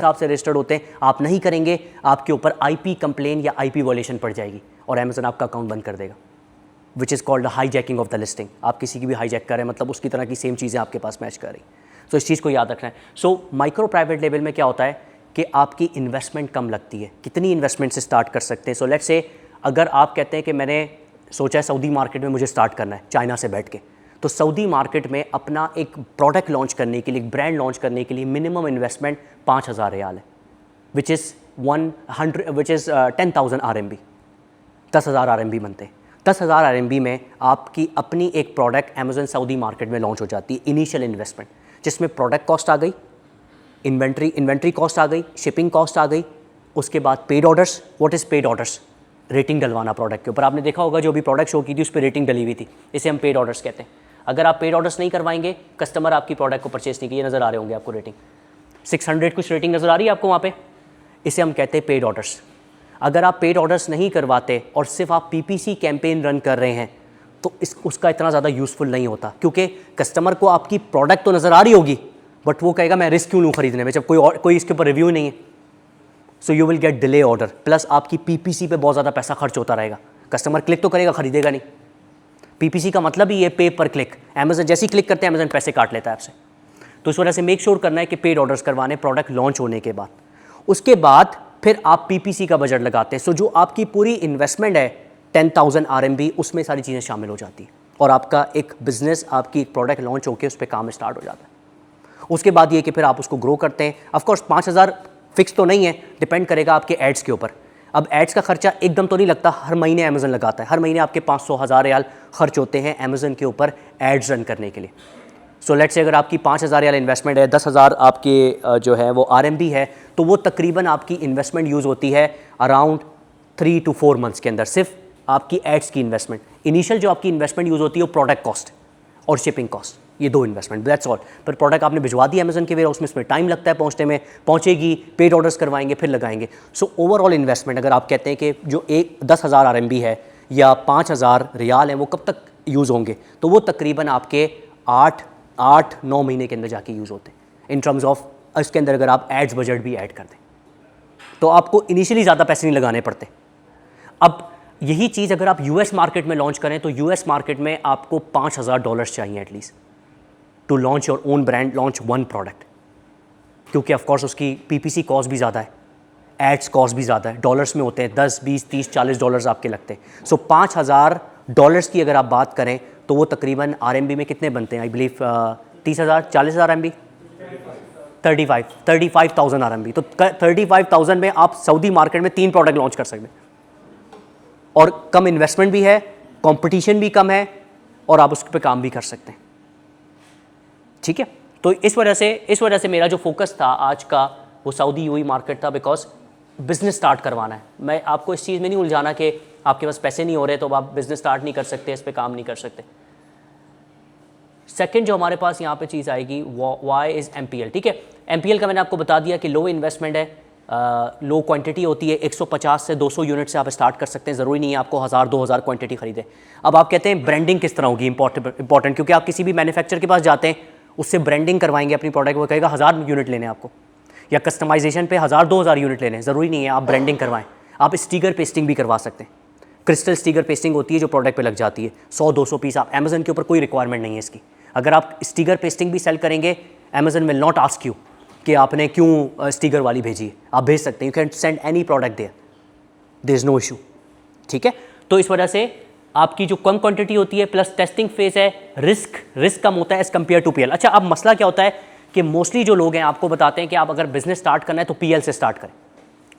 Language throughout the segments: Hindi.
आपसे रजिस्टर्ड होते हैं, आप नहीं करेंगे, आपके ऊपर आईपी कंप्लेन या आईपी वॉयलेशन पड़ जाएगी और अमेजन आपका अकाउंट बंद कर देगा, which is called hijacking of the listing. आप किसी की भी हाईजैक कर रहे हैं, मतलब उसकी तरह की सेम चीज़ें आपके पास मैच कर रही। सो इस चीज़ को याद रखना है। सो माइक्रो प्राइवेट लेवल में क्या होता है कि आपकी इन्वेस्टमेंट कम लगती है। कितनी इन्वेस्टमेंट से स्टार्ट कर सकते हैं? सो लेट्स से अगर आप कहते हैं कि मैंने सोचा है सऊदी मार्केट में मुझे स्टार्ट करना है चाइना से बैठ के, तो सऊदी मार्केट में अपना एक प्रोडक्ट लॉन्च करने के लिए, एक ब्रांड लॉन्च करने के लिए मिनिमम इन्वेस्टमेंट 5,000 रियाल है, विच इज़ 10,000 RMB, 10,000 RMB बनते हैं। 10,000 RMB में आपकी अपनी एक प्रोडक्ट अमेजन सऊदी मार्केट में लॉन्च हो जाती है। इनिशियल इन्वेस्टमेंट जिसमें प्रोडक्ट कॉस्ट आ गई, इन्वेंट्री कॉस्ट आ गई, शिपिंग कॉस्ट आ गई, उसके बाद paid orders. What is paid orders? Rating डलवाना प्रोडक्ट के ऊपर। आपने देखा होगा जो भी प्रोडक्ट शो की थी उस पर रेटिंग डली हुई थी, इसे हम पेड ऑर्डर्स कहते हैं। अगर आप पेड ऑर्डर्स नहीं करवाएंगे, कस्टमर आपकी प्रोडक्ट को परचेस नहीं किए, नज़र आ रहे होंगे आपको रेटिंग 600 कुछ रेटिंग नज़र आ रही है आपको वहाँ पे, इसे हम कहते हैं पेड ऑर्डर्स। अगर आप पेड ऑर्डर्स नहीं करवाते और सिर्फ आप PPC कैंपेन रन कर रहे हैं तो उसका इतना ज़्यादा यूज़फुल नहीं होता, क्योंकि कस्टमर को आपकी प्रोडक्ट तो नज़र आ रही होगी बट वो कहेगा मैं रिस्क क्यों लूँ खरीदने में जब कोई इसके ऊपर रिव्यू नहीं है। So you will get delay order, plus आपकी PPC पे बहुत ज़्यादा पैसा खर्च होता रहेगा। कस्टमर क्लिक तो करेगा, खरीदेगा नहीं। PPC का मतलब ही ये पे पर क्लिक। अमेजन जैसे ही क्लिक करते हैं अमेजन पैसे काट लेता है आपसे। तो इस वजह से मेक श्योर करना है कि पेड ऑर्डर्स करवाने प्रोडक्ट लॉन्च होने के बाद। उसके बाद फिर आप PPC का बजट लगाते हैं। सो जो आपकी पूरी इन्वेस्टमेंट है 10,000 RMB, उसमें सारी चीज़ें शामिल हो जाती हैं और आपका एक बिजनेस, आपकी एक प्रोडक्ट लॉन्च होकर उस पर काम स्टार्ट हो जाता है। उसके बाद ये कि फिर आप उसको ग्रो करते हैं। ऑफकोर्स 5,000 फिक्स तो नहीं है, डिपेंड करेगा आपके एड्स के ऊपर। अब एड्स का खर्चा एकदम तो नहीं लगता, हर महीने अमेजन लगाता है। हर महीने आपके 500,000 रियाल खर्च होते हैं अमेजन के ऊपर एड्स रन करने के लिए। सो लेट्स से अगर आपकी 5,000 रियाल इन्वेस्टमेंट है, 10,000 आपके जो है वो RMB है, तो वो तकरीबन आपकी इन्वेस्टमेंट यूज़ होती है अराउंड 3 to 4 मंथ्स के अंदर, सिर्फ आपकी एड्स की इन्वेस्टमेंट। इनिशियल जो आपकी इन्वेस्टमेंट यूज़ होती है वो प्रोडक्ट कॉस्ट और शिपिंग कॉस्ट, ये 2 इन्वेस्टमेंट, दैट्स ऑल। पर प्रोडक्ट आपने भिजवा दी अमेजन के वेयर, उसमें टाइम लगता है पहुंचने में, पहुंचेगी, पेड ऑर्डर्स करवाएंगे, फिर लगाएंगे। सो ओवरऑल इन्वेस्टमेंट अगर आप कहते हैं कि जो 10,000 RMB है या 5,000 रियाल है वो कब तक यूज़ होंगे, तो वो तकरीबन आपके 8-9 महीने के अंदर जाके यूज़ होते हैं। इन टर्म्स ऑफ इसके अंदर अगर आप एड्स बजट भी ऐड कर दें तो आपको इनिशियली ज़्यादा पैसे नहीं लगाने पड़ते। अब यही चीज़ अगर आप US मार्केट में लॉन्च करें तो US मार्केट में आपको $5,000 चाहिए at least to launch your own brand, launch one product, क्योंकि ऑफकोर्स उसकी PPC कॉस्ट भी ज़्यादा है, एड्स कॉस्ट भी ज़्यादा है, डॉलर्स में होते हैं, 10, 20, 30, $40 आपके लगते हैं। सो $5,000 की अगर आप बात करें तो वो तकरीबन RMB में कितने बनते हैं? I believe 30,000, 40,000 RMB, 35,000 RMB। तो 35,000 में आप सऊदी मार्केट में 3 प्रोडक्ट लॉन्च कर सकते हैं और कम इन्वेस्टमेंट भी है, कंपटीशन भी कम है और आप उस पर काम भी कर सकते हैं। ठीक है, तो इस वजह से मेरा जो फोकस था आज का वो सऊदी UAE मार्केट था, बिकॉज बिजनेस स्टार्ट करवाना है। मैं आपको इस चीज़ में नहीं उलझाना कि आपके पास पैसे नहीं हो रहे तो आप बिजनेस स्टार्ट नहीं कर सकते, इस पर काम नहीं कर सकते। सेकंड जो हमारे पास यहाँ पे चीज़ आएगी वाई इज़ MPL। ठीक है, MPL का मैंने आपको बता दिया कि लो इन्वेस्टमेंट है, लो क्वांटिटी होती है, 150 से 200 यूनिट से आप स्टार्ट कर सकते हैं, ज़रूरी नहीं है आपको 1000-2000 क्वांटिटी खरीदें। अब आप कहते हैं ब्रांडिंग किस तरह होगी, इंपॉर्टेंट, क्योंकि आप किसी भी मैन्युफैक्चर के पास जाते हैं, उससे ब्रांडिंग करवाएंगे अपनी प्रोडक्ट, वो कहेगा 1000 यूनिट लेने आपको, या कस्टमाइजेशन पे 1000-2000 यूनिट लेने, ज़रूरी नहीं है आप ब्रांडिंग करवाएं। आप स्टिकर पेस्टिंग भी करवा सकते हैं, क्रिस्टल स्टिकर पेस्टिंग होती है जो प्रोडक्ट पे लग जाती है, 100-200 पीस। आप अमेजन के ऊपर कोई रिक्वायरमेंट नहीं है इसकी। अगर आप स्टिकर पेस्टिंग भी सेल करेंगे, Amazon will not ask you कि आपने क्यों स्टिकर वाली भेजी है, आप भेज सकते हैं, you can send any product there is no issue. ठीक है, तो इस वजह से आपकी जो कम क्वांटिटी होती है प्लस टेस्टिंग फेज है, रिस्क कम होता है एज़ कम्पेयर टू PL। अच्छा, अब मसला क्या होता है कि मोस्टली जो लोग हैं आपको बताते हैं कि आप अगर बिजनेस स्टार्ट करना है तो PL से स्टार्ट करें,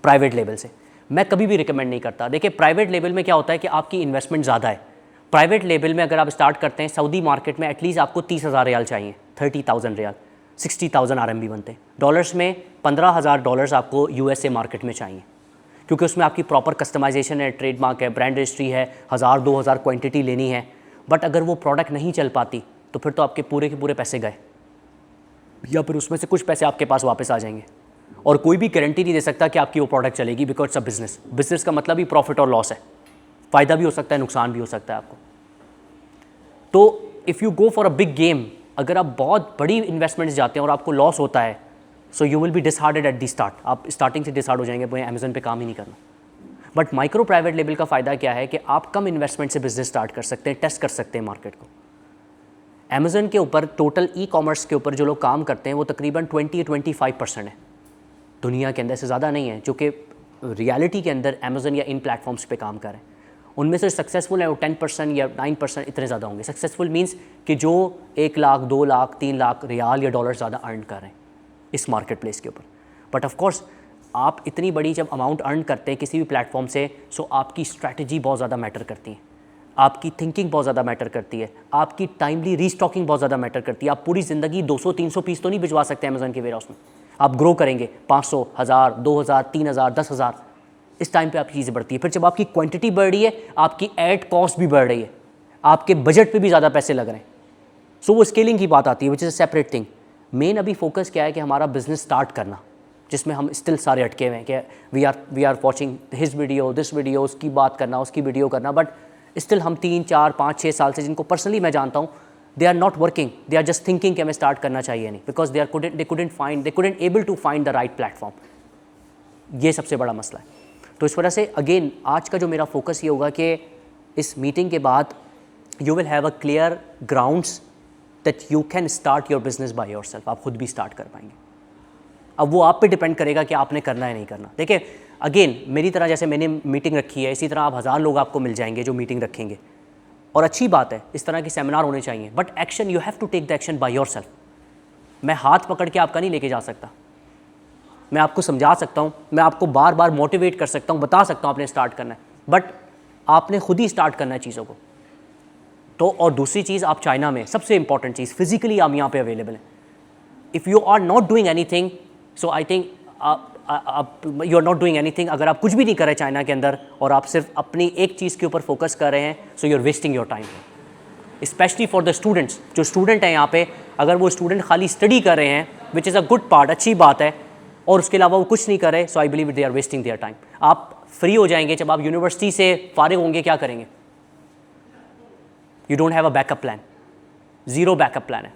प्राइवेट लेवल से। मैं कभी भी रिकमेंड नहीं करता। देखिए, प्राइवेट लेवल में क्या होता है कि आपकी इन्वेस्टमेंट ज़्यादा है। प्राइवेट लेवल में अगर आप स्टार्ट करते हैं सऊदी मार्केट में, एटलीस्ट आपको 30,000 रियाल चाहिए, 30,000 रियाल, 60,000 RMB बनते हैं। डॉलर्स में $15,000 आपको USA मार्केट में चाहिए, क्योंकि उसमें आपकी प्रॉपर कस्टमाइजेशन है, ट्रेडमार्क है, ब्रांड रजिस्ट्री है, 1000-2000 क्वांटिटी लेनी है। बट अगर वो प्रोडक्ट नहीं चल पाती तो फिर तो आपके पूरे के पूरे पैसे गए, या फिर उसमें से कुछ पैसे आपके पास वापस आ जाएंगे और कोई भी गारंटी नहीं दे सकता कि आपकी वो प्रोडक्ट चलेगी, बिकॉज इट्स अ बिजनेस का मतलब ही प्रॉफिट और लॉस है, फ़ायदा भी हो सकता है, नुकसान भी हो सकता है आपको। तो if you go for a big game, अगर आप बहुत बड़ी इन्वेस्टमेंट्स जाते हैं और आपको लॉस होता है so you will be disheartened at the start, आप स्टार्टिंग से डिसहार्ड हो जाएंगे, मुझे अमेजन पे काम ही नहीं करना। बट माइक्रो प्राइवेट लेवल का फ़ायदा क्या है कि आप कम इन्वेस्टमेंट से बिजनेस स्टार्ट कर सकते हैं, टेस्ट कर सकते हैं मार्केट को। अमेजन के ऊपर टोटल ई कॉमर्स के ऊपर जो लोग काम करते हैं वो तकरीबन 20-25% है दुनिया के अंदर, से ज़्यादा नहीं है, जो कि रियलिटी के अंदर अमेजन या इन प्लेटफॉर्म्स पे काम करें। उनमें से सक्सेसफुल है वो 10% या 9%, इतने ज़्यादा होंगे। सक्सेसफुल मींस कि जो 1 लाख 2 लाख 3 लाख रियाल या डॉलर ज़्यादा अर्न कर रहे हैं इस मार्केट प्लेस के ऊपर। बट ऑफ कोर्स आप इतनी बड़ी जब अमाउंट अर्न करते हैं किसी भी प्लेटफॉर्म से, सो आपकी स्ट्रैटेजी बहुत ज़्यादा मैटर करती है, आपकी थिंकिंग बहुत ज़्यादा मैटर करती है, आपकी टाइमली रीस्टॉकिंग बहुत ज़्यादा मैटर करती है। आप पूरी ज़िंदगी 200-300 पीस तो नहीं भिजवा सकते अमेजन के वेयरहाउस में। आप ग्रो करेंगे 500, 1000, 2000, 3000, 10,000, इस टाइम पे आपकी चीज़ें बढ़ती है। फिर जब आपकी क्वांटिटी बढ़ रही है, आपकी ऐड कॉस्ट भी बढ़ रही है, आपके बजट पे भी ज़्यादा पैसे लग रहे हैं। सो वो स्केलिंग की बात आती है, which is a separate thing. Main अभी फोकस क्या है कि हमारा बिजनेस स्टार्ट करना, जिसमें हम स्टिल सारे अटके हुए हैं कि we are watching his video, this video, उसकी बात करना, उसकी वीडियो करना। बट स्टिल हम 3, 4, 5, 6 साल से, जिनको पर्सनली मैं जानता हूँ, they are not working, they are just thinking कि हमें स्टार्ट करना चाहिए नहीं, because they couldn't able to find the right platform. ये सबसे बड़ा मसला है। तो इस वजह से अगेन आज का जो मेरा फोकस ये होगा कि इस मीटिंग के बाद you will have a clear grounds that you can start your business by yourself. आप खुद भी स्टार्ट कर पाएंगे। अब वो आप पे डिपेंड करेगा कि आपने करना है नहीं करना। देखिए अगेन मेरी तरह जैसे मैंने मीटिंग रखी है, इसी तरह आप 1000 लोग आपको मिल जाएंगे जो मीटिंग रखेंगे, और अच्छी बात है, इस तरह के सेमिनार होने चाहिए। But action, you have to take the action by yourself. मैं हाथ पकड़ के आपका नहीं लेके जा सकता, मैं आपको समझा सकता हूँ, मैं आपको बार बार मोटिवेट कर सकता हूँ, बता सकता हूँ आपने स्टार्ट करना है, बट आपने खुद ही स्टार्ट करना है चीज़ों को। तो और दूसरी चीज़, आप चाइना में, सबसे इंपॉर्टेंट चीज़, फिजिकली आप यहाँ पे अवेलेबल हैं। If you are not doing anything, so I think you are not doing anything. अगर आप कुछ भी नहीं कर रहे चाइना के अंदर और आप सिर्फ अपनी एक चीज़ के ऊपर फोकस कर रहे हैं, so you are wasting your time. Specially for the students, जो स्टूडेंट हैं यहाँ पे, अगर वो स्टूडेंट खाली स्टडी कर रहे हैं, which is a good part, अच्छी बात है, और उसके अलावा वो कुछ नहीं कर रहे, so I believe they are wasting their time. आप फ्री हो जाएंगे जब आप यूनिवर्सिटी से फारिग होंगे, क्या करेंगे? You don't have a backup plan, zero backup plan है।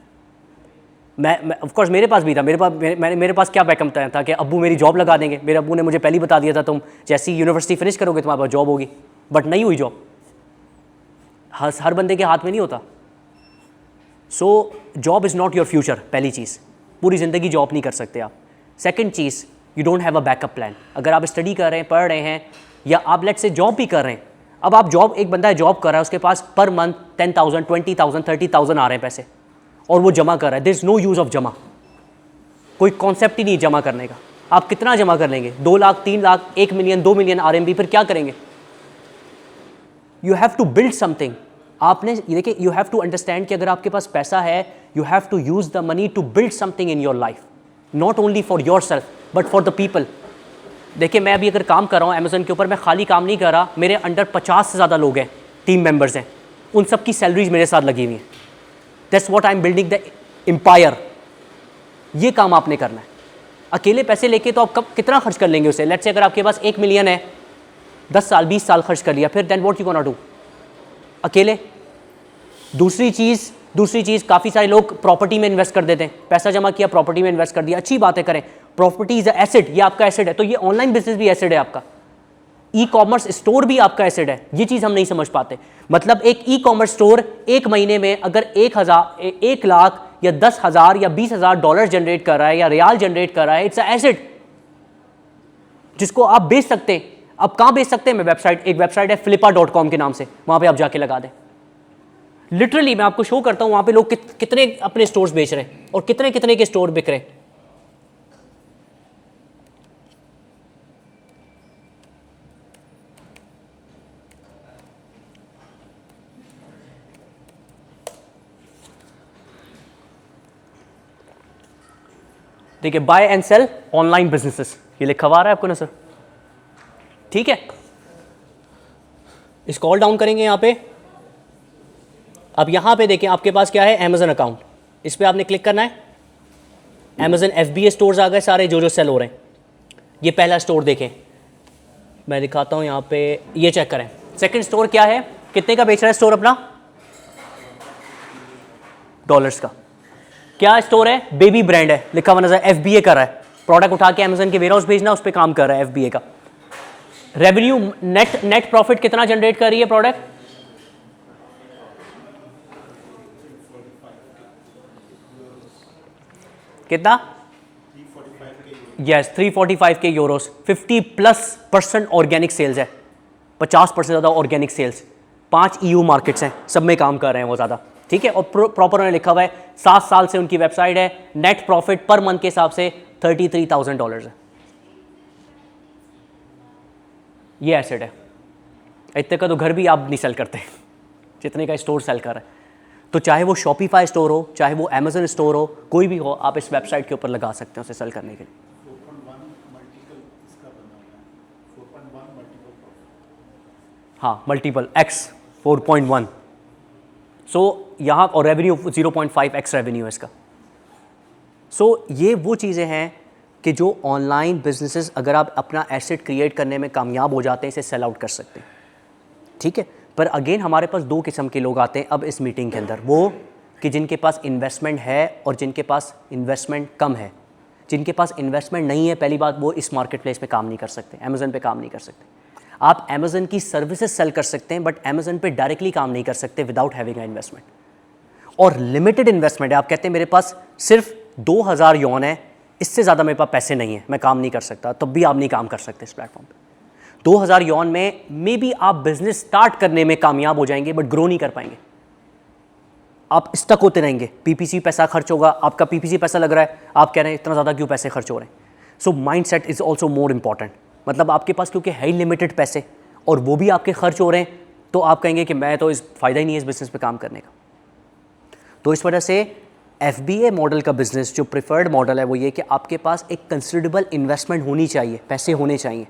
मैं ऑफ कोर्स मेरे पास भी था, मेरे पास क्या बैकअप प्लान था कि अब्बू मेरी जॉब लगा देंगे। मेरे अब्बू ने मुझे पहले ही बता दिया था, तुम जैसी यूनिवर्सिटी फिनिश करोगे तुम्हारे पास जॉब होगी। बट नहीं हुई जॉब, हर बंदे के हाथ में नहीं होता। So job is not your future, पहली चीज़, पूरी ज़िंदगी जॉब नहीं कर सकते आप। Second cheese, you don't have a backup plan. अगर आप स्टडी कर रहे हैं, पढ़ रहे हैं, या आप लेट्स से जॉब भी कर रहे हैं, अब आप जॉब, एक बंदा है जॉब कर रहा है, उसके पास पर मंथ 10,000, 20,000, 30,000 आ रहे हैं पैसे, और वो जमा कर रहा है। There is no use of जमा, कोई कॉन्सेप्ट ही नहीं जमा करने का। आप कितना जमा कर लेंगे? 2 lakh, 3 lakh, 1 million, 2 million RMB, फिर क्या करेंगे? You have to build something. आपने देखिए, यू हैव टू अंडरस्टैंड कि अगर आपके पास पैसा है, you have to use the money to build something in your life, not only for yourself but for the people. देखिए मैं अभी अगर काम कर रहा हूँ अमेजन के ऊपर, मैं खाली काम नहीं कर रहा, मेरे अंडर 50 से ज़्यादा लोग हैं, टीम मेंबर्स हैं, उन सब की सैलरीज मेरे साथ लगी हुई हैं। That's what I am building the empire. ये काम आपने करना है। अकेले पैसे लेके तो आप कब कितना खर्च कर लेंगे उसे? लेट्स से अगर आपके पास 1 मिलियन है, 10 साल 20 साल खर्च कर लिया, फिर then what you gonna do अकेले? दूसरी चीज़ काफ़ी सारे लोग प्रॉपर्टी में इन्वेस्ट कर देते हैं। पैसा जमा किया, प्रॉपर्टी में इन्वेस्ट कर दिया, अच्छी बात है, करें। प्रॉपर्टी इज एसेट, ये आपका एसेट है। तो ये ऑनलाइन बिजनेस भी एसेट है आपका, ई कॉमर्स स्टोर भी आपका एसेट है। ये चीज़ हम नहीं समझ पाते। मतलब एक ई कॉमर्स स्टोर एक महीने में अगर 1 लाख या 10,000 या 20,000 डॉलर जनरेट कर रहा है या रियाल जनरेट कर रहा है, इट्स अ एसेट जिसको आप बेच सकते हैं। अब कहाँ बेच सकते हैं? मैं एक वेबसाइट है flippa.com के नाम से, वहाँ पे आप जाके लगा दें। लिटरली मैं आपको शो करता हूँ वहाँ पे लोग कितने अपने स्टोर्स बेच रहे हैं और कितने कितने के स्टोर बिक रहे हैं। देखिए, buy and sell online businesses, ये लिखा हुआ आ रहा है आपको ना सर? ठीक है, स्क्रॉल डाउन करेंगे यहाँ पे। अब यहाँ पे देखें आपके पास क्या है, अमेजन अकाउंट, इस पर आपने क्लिक करना है। अमेजन FBA स्टोर्स आ गए सारे जो सेल हो रहे हैं। ये पहला स्टोर देखें, मैं दिखाता हूँ यहाँ पे, ये चेक करें। सेकंड स्टोर क्या है, कितने का बेच रहा है स्टोर अपना? $। का क्या स्टोर है? बेबी ब्रांड है, लिखा हुआ नजर, FBA कर रहा है। प्रोडक्ट उठा के अमेजन के वेयरहाउस भेजना, उस पर काम कर रहा है FBA का। रेवेन्यू नेट प्रॉफिट कितना जनरेट कर रही है प्रोडक्ट? कितना? यस 345 के यूरोस। 50+% ऑर्गेनिक सेल्स है, 50% ज़्यादा ऑर्गेनिक सेल्स। 5 EU मार्केट्स हैं, सब में काम कर रहे हैं वो ज़्यादा, ठीक है। और प्रॉपर उन्होंने लिखा हुआ है 7 साल से उनकी वेबसाइट है। नेट प्रॉफिट पर मंथ के हिसाब से $33,000 है। ये एसेट है। इतने का तो घर भी आप नहीं सेल करते जितने का स्टोर सेल कर रहे हैं। तो चाहे वो शॉपिफाई स्टोर हो, चाहे वो अमेजन स्टोर हो, कोई भी हो, आप इस वेबसाइट के ऊपर लगा सकते हैं उसे सेल करने के लिए। हाँ, मल्टीपल x 4.1। सो यहाँ और रेवेन्यू 0.5x रेवेन्यू है इसका। सो ये वो चीज़ें हैं कि जो ऑनलाइन बिजनेसेस, अगर आप अपना एसेट क्रिएट करने में कामयाब हो जाते हैं, इसे सेल आउट कर सकते हैं, ठीक है। पर अगेन हमारे पास 2 किस्म के लोग आते हैं अब इस मीटिंग के अंदर, वो कि जिनके पास इन्वेस्टमेंट है और जिनके पास इन्वेस्टमेंट कम है। जिनके पास इन्वेस्टमेंट नहीं है, पहली बात वो इस मार्केट प्लेस पे काम नहीं कर सकते, अमेजन पे काम नहीं कर सकते। आप अमेजन की सर्विसेज सेल कर सकते हैं, बट अमेजन पे डायरेक्टली काम नहीं कर सकते विदाउट हैविंग अ इन्वेस्टमेंट। और लिमिटेड इन्वेस्टमेंट है, आप कहते हैं मेरे पास सिर्फ 2000 यौन है, इससे ज़्यादा मेरे पास पैसे नहीं है, मैं काम नहीं कर सकता, तब भी आप नहीं काम कर सकते इस प्लेटफॉर्म पे। 2000 यौन में मे बी आप बिजनेस स्टार्ट करने में कामयाब हो जाएंगे, बट ग्रो नहीं कर पाएंगे, आप स्टक होते रहेंगे। PPC पैसा खर्च होगा, आपका PPC पैसा लग रहा है, आप कह रहे हैं इतना ज़्यादा क्यों पैसे खर्च हो रहे हैं। So mind set is also more important. मतलब आपके पास क्योंकि है ही लिमिटेड पैसे और वो भी आपके खर्च हो रहे हैं, तो आप कहेंगे कि मैं तो इस फ़ायदा ही नहीं है इस बिज़नेस पे काम करने का। तो इस वजह से FBA मॉडल का बिज़नेस जो प्रिफर्ड मॉडल है वो ये कि आपके पास एक कंसिडरेबल इन्वेस्टमेंट होनी चाहिए, पैसे होने चाहिए,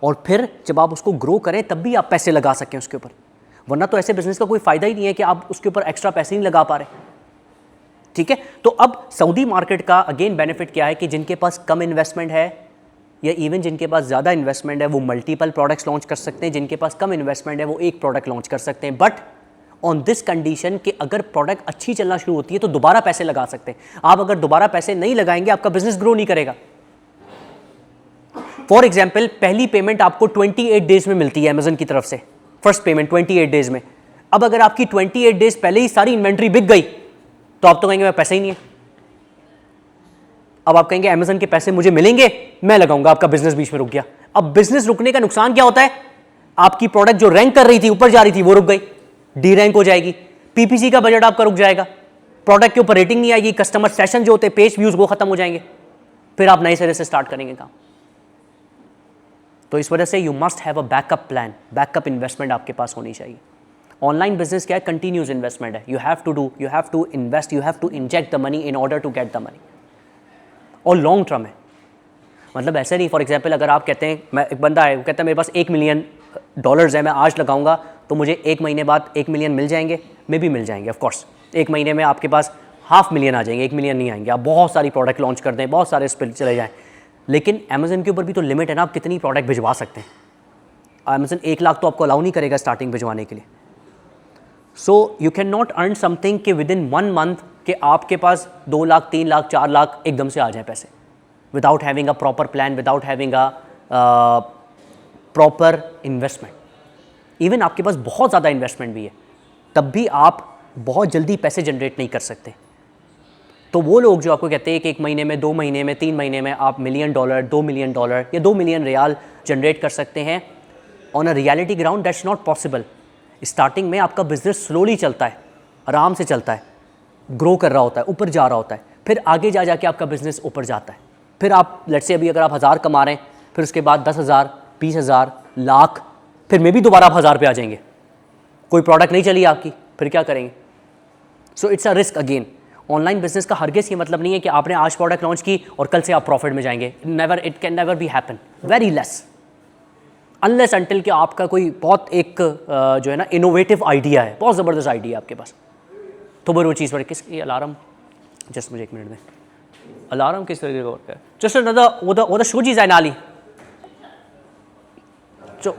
और फिर जब आप उसको ग्रो करें तब भी आप पैसे लगा सकें उसके ऊपर। वरना तो ऐसे बिजनेस का कोई फ़ायदा ही नहीं है कि आप उसके ऊपर एक्स्ट्रा पैसे नहीं लगा पा रहे, ठीक है। तो अब सऊदी मार्केट का अगेन बेनिफिट क्या है कि जिनके पास कम इन्वेस्टमेंट है या इवन जिनके पास ज़्यादा इन्वेस्टमेंट है वो मल्टीपल प्रोडक्ट्स लॉन्च कर सकते हैं। जिनके पास कम इन्वेस्टमेंट है वो एक प्रोडक्ट लॉन्च कर सकते हैं, बट ऑन दिस कंडीशन कि अगर प्रोडक्ट अच्छी चलना शुरू होती है तो दोबारा पैसे लगा सकते हैं। आप अगर दोबारा पैसे नहीं लगाएंगे आपका बिजनेस ग्रो नहीं करेगा। फॉर एग्जाम्पल, पहली पेमेंट आपको 28 डेज में मिलती है अमेजन की तरफ से, फर्स्ट पेमेंट 28 डेज में। अब अगर आपकी 28 डेज पहले ही सारी इन्वेंट्री बिक गई तो आप तो कहेंगे मैं पैसे ही नहीं है। अब आप कहेंगे अमेजन के पैसे मुझे मिलेंगे, मैं लगाऊंगा, आपका बिजनेस बीच में रुक गया। अब बिजनेस रुकने का नुकसान क्या होता है? आपकी प्रोडक्ट जो रैंक कर रही थी, ऊपर जा रही थी, वो रुक गई, डी रैंक हो जाएगी। PPC का बजट आपका रुक जाएगा, प्रोडक्ट के ऊपर रेटिंग नहीं आएगी, कस्टमर सेशन जो होते हैं, पेज व्यूज, वो खत्म हो जाएंगे, फिर आप नए सिरे से स्टार्ट करेंगे काम। तो इस वजह से you must have a backup plan, backup investment आपके पास होनी चाहिए। ऑनलाइन बिजनेस क्या है? कंटिन्यूस इन्वेस्टमेंट है। You have to invest, you have to inject the money in order to get the money, और लॉन्ग टर्म है। मतलब ऐसे नहीं, फॉर एग्जाम्पल अगर आप कहते हैं, मैं एक बंदा है वो कहता है मेरे पास $1 मिलियन है, मैं आज लगाऊंगा तो मुझे 1 महीने बाद 1 मिलियन मिल जाएंगे, मे भी मिल जाएंगे ऑफकोर्स। 1 महीने में आपके पास $500,000 आ जाएंगे, 1 मिलियन नहीं आएंगे। आप बहुत सारी प्रोडक्ट लॉन्च कर दें, बहुत सारे इस पर चले जाएँ, लेकिन अमेजन के ऊपर भी तो लिमिट है ना, आप कितनी प्रोडक्ट भिजवा सकते हैं। अमेजन 1 लाख तो आपको अलाउ नहीं करेगा स्टार्टिंग भिजवाने के लिए। So you can not earn something कि विद इन 1 मंथ कि आपके पास 2 लाख, 3 लाख, 4 लाख एकदम से आ जाए पैसे, without having a proper plan, without having a proper investment. Even आपके पास बहुत ज़्यादा इन्वेस्टमेंट भी है, तब भी आप बहुत जल्दी पैसे जनरेट नहीं कर सकते। तो वो लोग जो आपको कहते हैं कि 1 महीने में, 2 महीने में, 3 महीने में आप $1 मिलियन, $2 मिलियन या 2 मिलियन रियाल जनरेट कर सकते हैं on a reality ground, that's not possible. Starting में आपका बिजनेस स्लोली चलता है, आराम से चलता है, ग्रो कर रहा होता है, ऊपर जा रहा होता है, फिर आगे जा जाके आपका बिजनेस ऊपर जाता है। फिर आप लेट्स से अभी अगर आप 1000 कमा रहे हैं, फिर उसके बाद 10,000, 20,000, लाख, फिर में भी दोबारा आप 1000 पे आ जाएंगे। कोई प्रोडक्ट नहीं चली आपकी, फिर क्या करेंगे? So it's a risk again. Online business का हरगिज़ ये मतलब नहीं है कि आपने आज प्रोडक्ट लॉन्च की और कल से आप प्रॉफिट में जाएंगे। Never, it can never be happen, very less, unless until कि आपका कोई बहुत एक जो है ना इनोवेटिव आइडिया है, बहुत ज़बरदस्त आइडिया है आपके पास, तो वो चीज़ पर किस ये अलार्म, जस्ट मुझे 1 मिनट दें, अलार्म किस तरीके का वर्क है? जस्ट वो द शो चीज़ है नाली जो